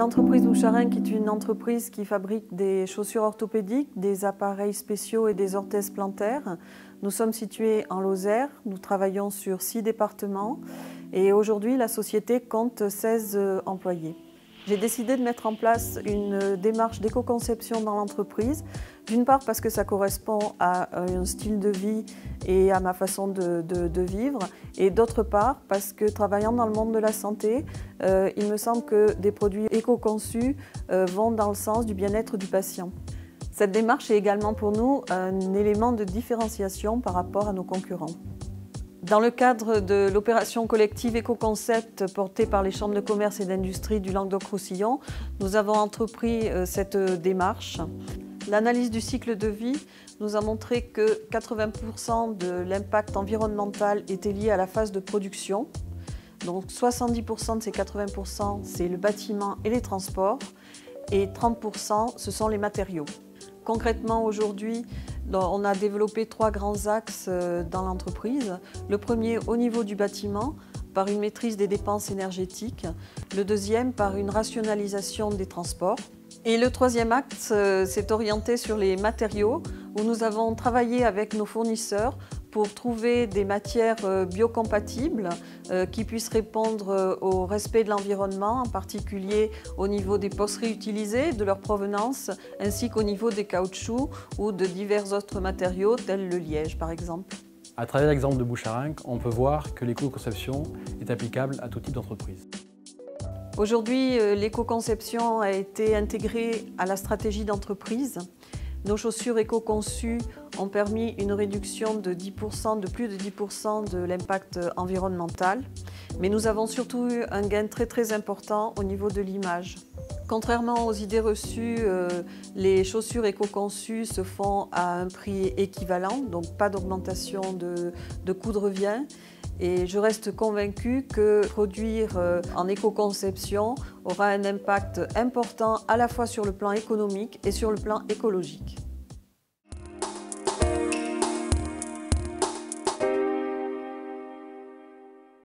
L'entreprise Boucharenc est une entreprise qui fabrique des chaussures orthopédiques, des appareils spéciaux et des orthèses plantaires. Nous sommes situés en Lozère, nous travaillons sur 6 départements et aujourd'hui la société compte 16 employés. J'ai décidé de mettre en place une démarche d'éco-conception dans l'entreprise, d'une part parce que ça correspond à un style de vie et à ma façon de vivre, et d'autre part parce que travaillant dans le monde de la santé, il me semble que des produits éco-conçus vont dans le sens du bien-être du patient. Cette démarche est également pour nous un élément de différenciation par rapport à nos concurrents. Dans le cadre de l'opération collective Éco-Concept portée par les chambres de commerce et d'industrie du Languedoc-Roussillon, nous avons entrepris cette démarche. L'analyse du cycle de vie nous a montré que 80% de l'impact environnemental était lié à la phase de production. Donc 70% de ces 80%, c'est le bâtiment et les transports, et 30% ce sont les matériaux. Concrètement, aujourd'hui, on a développé 3 grands axes dans l'entreprise. Le premier, au niveau du bâtiment, par une maîtrise des dépenses énergétiques. Le deuxième, par une rationalisation des transports. Et le troisième axe s'est orienté sur les matériaux, où nous avons travaillé avec nos fournisseurs pour trouver des matières biocompatibles qui puissent répondre au respect de l'environnement, en particulier au niveau des posteries utilisées, de leur provenance, ainsi qu'au niveau des caoutchoucs ou de divers autres matériaux, tels le liège par exemple. À travers l'exemple de Boucharenc, on peut voir que l'éco-conception est applicable à tout type d'entreprise. Aujourd'hui, l'éco-conception a été intégrée à la stratégie d'entreprise. Nos chaussures éco-conçues ont permis une réduction de 10%, de plus de 10% de l'impact environnemental. Mais nous avons surtout eu un gain très important au niveau de l'image. Contrairement aux idées reçues, les chaussures éco-conçues se font à un prix équivalent, donc pas d'augmentation de coût de revient. Et je reste convaincue que produire en éco-conception aura un impact important à la fois sur le plan économique et sur le plan écologique.